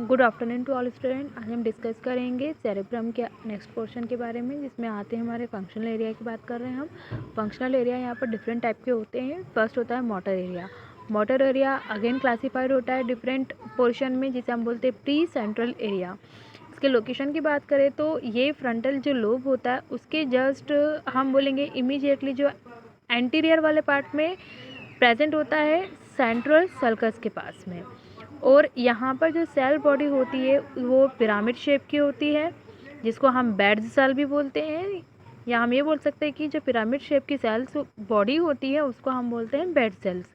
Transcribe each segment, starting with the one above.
Good afternoon to all student. आज हम discuss करेंगे सेरेब्रम के नेक्स्ट पोर्शन के बारे में, जिसमें आते हैं हमारे फंक्शनल एरिया की बात कर रहे हैं हम। फंक्शनल एरिया यहाँ पर डिफरेंट टाइप के होते हैं। फर्स्ट होता है motor area. Motor area again classified होता है डिफरेंट पोर्शन में, जिसे हम बोलते हैं प्री सेंट्रल एरिया। इसके लोकेशन की बात करें तो ये फ्रंटल जो लोब होता है उसके जस्ट हम बोलेंगे इमीडिएटली जो एंटीरियर वाले पार्ट में प्रेजेंट होता है, सेंट्रल सल्कस के पास में। और यहाँ पर जो सेल बॉडी होती है वो पिरामिड शेप की होती है, जिसको हम बेड्स सेल भी बोलते हैं, या हम ये बोल सकते हैं कि जो पिरामिड शेप की सेल्स बॉडी होती है उसको हम बोलते हैं बेड सेल्स।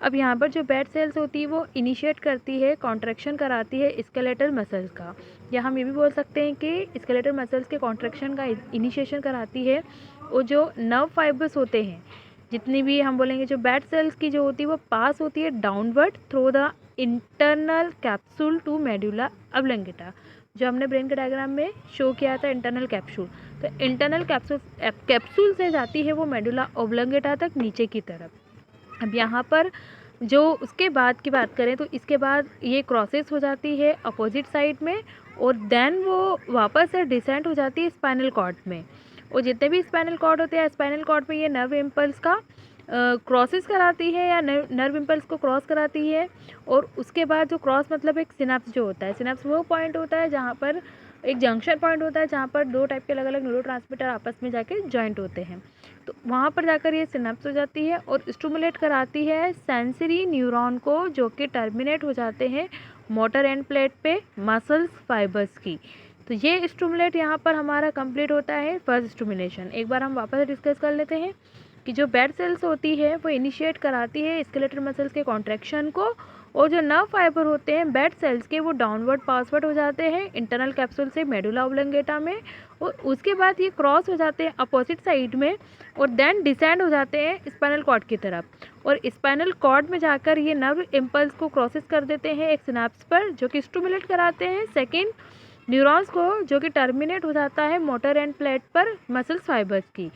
अब यहाँ पर जो बेड सेल्स होती है वो इनिशिएट करती है, कॉन्ट्रैक्शन कराती है स्केलेटल मसल्स का, या हम ये भी बोल सकते हैं कि स्केलेटल मसल्स के कॉन्ट्रैक्शन का इनिशिएशन कराती है। वो जो नर्व फाइबर्स होते हैं जितनी भी हम बोलेंगे जो बेड सेल्स की जो होती है वो पास होती है downward through the internal capsule to medulla oblongata, जो हमने ब्रेन के डायग्राम में शो किया था इंटरनल कैप्सूल। तो इंटरनल कैप्सूल से जाती है वो मेडुला ऑब्लंगेटा तक नीचे की तरफ। अब यहाँ पर जो उसके बाद की बात करें तो इसके बाद ये क्रॉसेस हो जाती है अपोजिट साइड में, और देन वो वापस से डिसेंट हो जाती है स्पाइनल कॉर्ड में। और जितने भी स्पाइनल कॉर्ड होते हैं स्पाइनल कॉर्ड में ये नर्व इम्पल्स का क्रॉसेस कराती है या नर्व इम्पल्स को क्रॉस कराती है। और उसके बाद जो क्रॉस मतलब एक सिनेप्स जो होता है, सिनेप्स वो पॉइंट होता है जहाँ पर एक जंक्शन पॉइंट होता है जहाँ पर दो टाइप के अलग अलग न्यूरोट्रांसमीटर आपस में जाके जॉइंट होते हैं। तो वहाँ पर जाकर ये सिनेप्स हो जाती है और स्टिमुलेट कराती है सेंसरी न्यूरॉन को, जो कि टर्मिनेट हो जाते हैं मोटर एंड प्लेट पे मसल्स फाइबर्स की। तो ये स्टिमुलेट यहाँ पर हमारा कंप्लीट होता है फर्स्ट स्टिमुलेशन। एक बार हम वापस डिस्कस कर लेते हैं कि जो बेड सेल्स होती है वो इनिशिएट कराती है स्केलेटल मसल्स के कॉन्ट्रैक्शन को, और जो नर्व फाइबर होते हैं बेड सेल्स के वो डाउनवर्ड पासवर्ड हो जाते हैं इंटरनल कैप्सूल से मेडुला ऑब्लंगेटा में, और उसके बाद ये क्रॉस हो जाते हैं अपोजिट साइड में और देन डिसेंड हो जाते हैं स्पाइनल कॉर्ड की तरफ। और स्पाइनल कॉर्ड में जाकर ये नर्व इम्पल्स को क्रॉसेस कर देते हैं एक सिनेप्स पर, जो कि स्टिमुलेट कराते हैं सेकेंड न्यूरॉन्स को, जो कि टर्मिनेट हो जाता है मोटर एंड प्लेट पर मसल्स फाइबर्स की।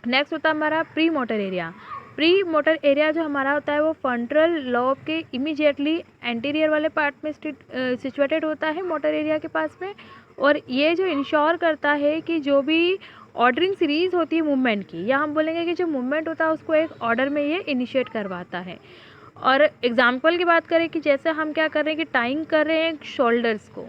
नेक्स्ट होता है हमारा pre motor area. Pre motor area जो हमारा होता है वो फ्रंटल लॉब के इमीडिएटली एंटीरियर वाले पार्ट में सिचुएटेड होता है मोटर एरिया के पास में। और ये जो इंश्योर करता है कि जो भी ऑर्डरिंग सीरीज होती है मूवमेंट की, या हम बोलेंगे कि जो मूवमेंट होता है उसको एक ऑर्डर में ये इनिशिएट करवाता है। और एग्जाम्पल की बात करें कि जैसे हम क्या कर रहे हैं कि टाइंग कर रहे हैं शोल्डर्स को,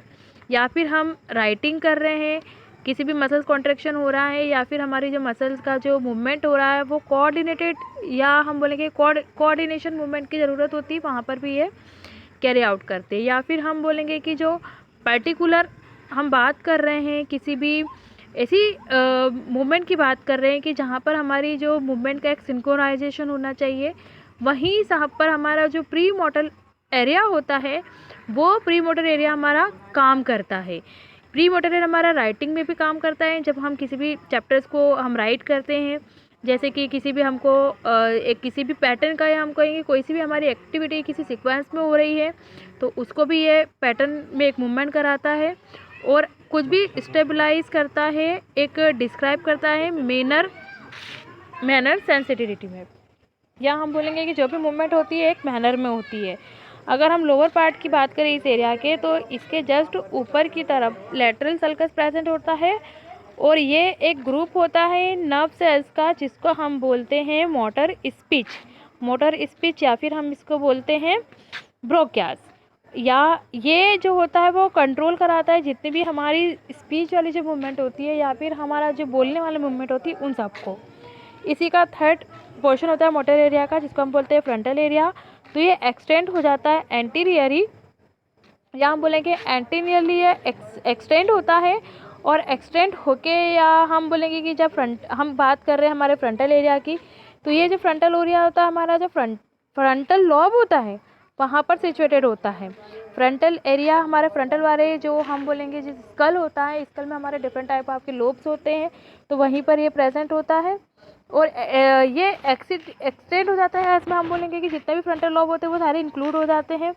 या फिर हम राइटिंग कर रहे हैं, किसी भी मसल्स कॉन्ट्रैक्शन हो रहा है, या फिर हमारी जो मसल्स का जो मूवमेंट हो रहा है वो कोऑर्डिनेटेड, या हम बोलेंगे कोऑर्डिनेशन मूवमेंट की ज़रूरत होती है, वहाँ पर भी ये कैरी आउट करते हैं। या फिर हम बोलेंगे कि जो पर्टिकुलर हम बात कर रहे हैं किसी भी ऐसी मूवमेंट की बात कर रहे हैं कि जहाँ पर हमारी जो मूवमेंट का एक सिंक्रोनाइजेशन होना चाहिए, वहीं साहब पर हमारा जो प्री मोटर एरिया होता है वो प्री मोटर एरिया हमारा काम करता है। प्री मोटर एरिया हमारा राइटिंग में भी काम करता है, जब हम किसी भी चैप्टर्स को हम राइट करते हैं, जैसे कि किसी भी हमको एक किसी भी पैटर्न का, या हम कहेंगे कोई सी भी हमारी एक्टिविटी किसी सीक्वेंस में हो रही है तो उसको भी ये पैटर्न में एक मूवमेंट कराता है, और कुछ भी स्टेबलाइज करता है, एक डिस्क्राइब करता है मैनर सेंसिटिविटी में, या हम बोलेंगे कि जो भी मूवमेंट होती है एक मैनर में होती है। अगर हम लोअर पार्ट की बात करें इस एरिया के, तो इसके जस्ट ऊपर की तरफ लैटरल सल्कस प्रेजेंट होता है, और ये एक ग्रुप होता है नर्व सेल्स का जिसको हम बोलते हैं मोटर स्पीच, या फिर हम इसको बोलते हैं ब्रोकियास। या ये जो होता है वो कंट्रोल कराता है जितनी भी हमारी स्पीच वाली जो मूवमेंट होती है, या फिर हमारा जो बोलने वाला मूवमेंट होती है, उन सबको। इसी का थर्ड पोर्शन होता है मोटर एरिया का, जिसको हम बोलते हैं फ्रंटल एरिया। तो ये एक्सटेंड हो जाता है एंटीरियरी, या हम बोलेंगे एंटीरियरली ये एक्सटेंड होता है, और एक्सटेंड होके, या हम बोलेंगे कि जब हम बात कर रहे हैं हमारे फ्रंटल एरिया की, तो ये जो फ्रंटल एरिया होता है हमारा, जो फ्रंटल लॉब होता है वहाँ पर सिचुएटेड होता है। फ्रंटल एरिया हमारे फ्रंटल वाले जो हम बोलेंगे जिस स्कल होता है, स्कल में हमारे डिफरेंट टाइप आपके लोब्स होते हैं, तो वहीं पर ये प्रेजेंट होता है। और ये एक्सटेंड हो जाता है, इसमें हम बोलेंगे कि जितने भी फ्रंटल लॉब होते हैं वो सारे इंक्लूड हो जाते हैं।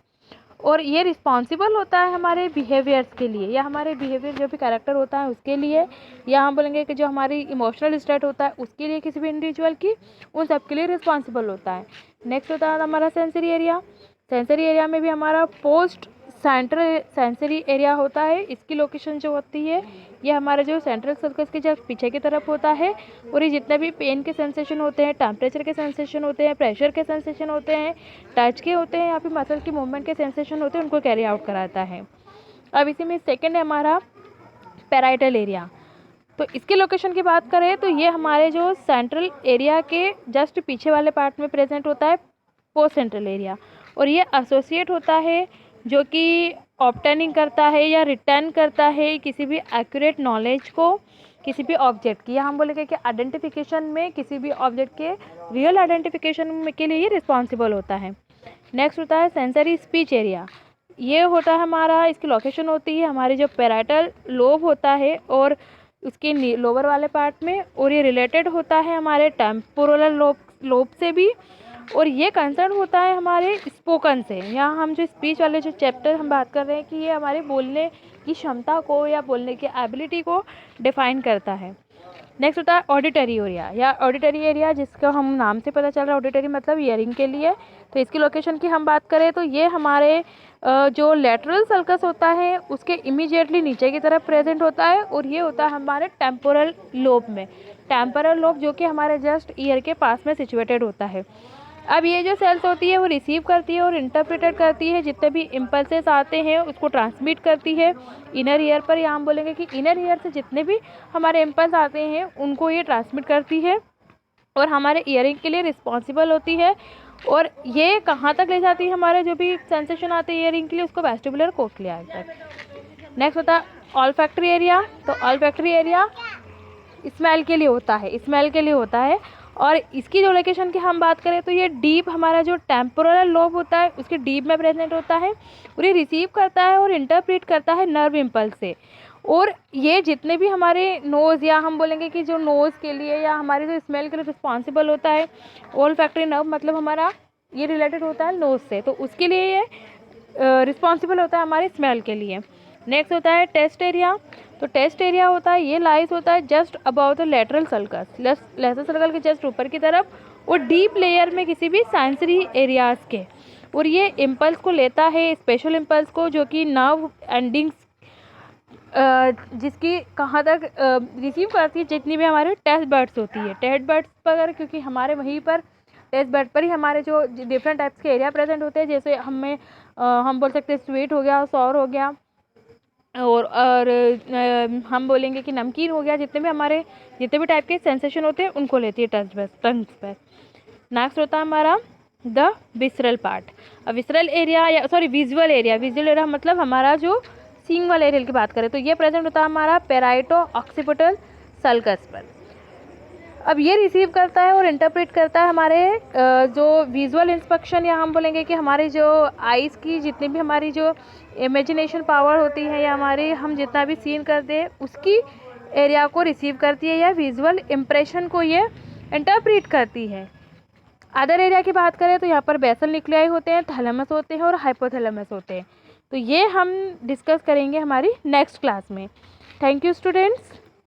और ये रिस्पॉन्सिबल होता है हमारे बिहेवियर्स के लिए, या हमारे बिहेवियर जो भी कैरेक्टर होता है उसके लिए, या हम बोलेंगे कि जो हमारी इमोशनल स्टेट होता है उसके लिए, किसी भी इंडिविजुअल की, उन सब के लिए रिस्पॉन्सिबल होता है। नेक्स्ट होता है हमारा सेंसरी एरिया। सेंसरी एरिया में भी हमारा पोस्ट सेंट्रल सेंसरी एरिया होता है, इसकी लोकेशन जो होती है ये हमारे जो सेंट्रल सर्कस के जस्ट पीछे की तरफ होता है। और ये जितने भी पेन के सेंसेशन होते हैं, टेम्परेचर के सेंसेशन होते हैं, प्रेशर के सेंसेशन होते हैं, टच के होते हैं या फिर मसल की मूवमेंट के सेंसेशन होते हैं, उनको कैरी आउट कराता है। अब इसी में सेकेंड है हमारा पैराइटल एरिया। तो इसके लोकेशन की बात करें तो ये हमारे जो सेंट्रल एरिया के जस्ट पीछे वाले पार्ट में प्रेजेंट होता है, पोस्ट सेंट्रल एरिया। और ये एसोसिएट होता है जो कि ऑब्टेनिंग करता है या रिटर्न करता है किसी भी एक्यूरेट नॉलेज को किसी भी ऑब्जेक्ट की, या हम बोलेंगे कि आइडेंटिफिकेशन में किसी भी ऑब्जेक्ट के रियल आइडेंटिफिकेशन के लिए ये रिस्पॉन्सिबल होता है। नेक्स्ट होता है सेंसरी स्पीच एरिया। ये होता है हमारा, इसकी लोकेशन होती है हमारी जो पैराइटल लोब होता है और उसके लोअर वाले पार्ट में, और ये रिलेटेड होता है हमारे टेम्पोरल लोब से भी। और ये कंसर्न होता है हमारे स्पोकन से। यहाँ हम जो स्पीच वाले जो चैप्टर हम बात कर रहे हैं कि ये हमारे बोलने की क्षमता को या बोलने की एबिलिटी को डिफाइन करता है। नेक्स्ट होता है ऑडिटरी एरिया, या ऑडिटरी एरिया जिसका हम नाम से पता चल रहा है ऑडिटरी मतलब हियरिंग के लिए। तो इसकी लोकेशन की हम बात करें तो ये हमारे जो लेटरल सल्कस होता है उसके इमीडिएटली नीचे की तरफ प्रेजेंट होता है, और ये होता है हमारे टेम्पोरल लोब में। टेम्पोरल लोब जो कि हमारे जस्ट ईयर के पास में सिचुएटेड होता है। अब ये जो सेल्स होती है वो रिसीव करती है और इंटरप्रेटेड करती है, जितने भी इम्पल्सेस आते हैं उसको ट्रांसमिट करती है इनर ईयर पर, या हम बोलेंगे कि इनर ईयर से जितने भी हमारे इम्पल्स आते हैं उनको ये ट्रांसमिट करती है और हमारे ईयरिंग के लिए रिस्पॉन्सिबल होती है। और ये कहाँ तक ले जाती है, हमारे जो भी सेंसेशन आते हैं ईयरिंग के लिए उसको वेस्टिबुलर कोक्लिया तक। नेक्स्ट होता है ऑल्फैक्टरी एरिया। तो ऑल्फैक्टरी एरिया स्मेल के लिए होता है, स्मेल के लिए होता है। और इसकी जो लोकेशन की हम बात करें तो ये डीप हमारा जो टेम्पोरल लोब होता है उसके डीप में प्रेजेंट होता है, और ये रिसीव करता है और इंटरप्रेट करता है नर्व इम्पल्स से। और ये जितने भी हमारे नोज़, या हम बोलेंगे कि जो नोज़ के लिए या हमारे जो स्मेल के लिए रिस्पॉन्सिबल होता है, ओल्फैक्टरी नर्व मतलब हमारा ये रिलेटेड होता है नोज़ से, तो उसके लिए ये रिस्पॉन्सिबल होता है हमारे स्मेल के लिए। नेक्स्ट होता है टेस्ट एरिया। तो टेस्ट एरिया होता है, ये लाइज होता है just about the lateral sulcus, lateral circle के जस्ट ऊपर की तरफ और डीप लेयर में किसी भी सेंसरी एरियाज के। और ये इम्पल्स को लेता है, स्पेशल इम्पल्स को, जो कि नर्व एंडिंग्स जिसकी कहाँ तक रिसीव करती है, जितनी भी हमारे टेस्ट बर्ड्स होती है, टेस्ट बर्ड्स पर, क्योंकि हमारे वहीं पर टेस्ट बर्ड पर ही हमारे जो डिफरेंट टाइप्स के एरिया प्रेजेंट होते हैं, जैसे हम बोल सकते हैं स्वीट हो गया, सॉर हो गया, और हम बोलेंगे कि नमकीन हो गया, जितने भी टाइप के सेंसेशन होते हैं उनको लेती है टंग्स पर। नेक्स्ट होता है हमारा the visceral part. Visceral area या विजुअल एरिया मतलब हमारा जो सींग वाला एरिया की बात करें तो ये प्रेजेंट होता है हमारा पेराइटो ऑक्सीपिटल सल्कस पर। अब ये रिसीव करता है और इंटरप्रेट करता है हमारे जो विजुअल इंस्पेक्शन, या हम बोलेंगे कि हमारी जो आइज़ की जितनी भी हमारी जो इमेजिनेशन पावर होती है, या हमारे हम जितना भी सीन करते हैं उसकी एरिया को रिसीव करती है, या विजुअल इम्प्रेशन को ये इंटरप्रेट करती है। अदर एरिया की बात करें तो यहाँ पर बेसल न्यूक्लियाई होते हैं, थैलेमस होते हैं और हाइपोथैलेमस होते हैं। तो ये हम डिस्कस करेंगे हमारी नेक्स्ट क्लास में। Thank you students.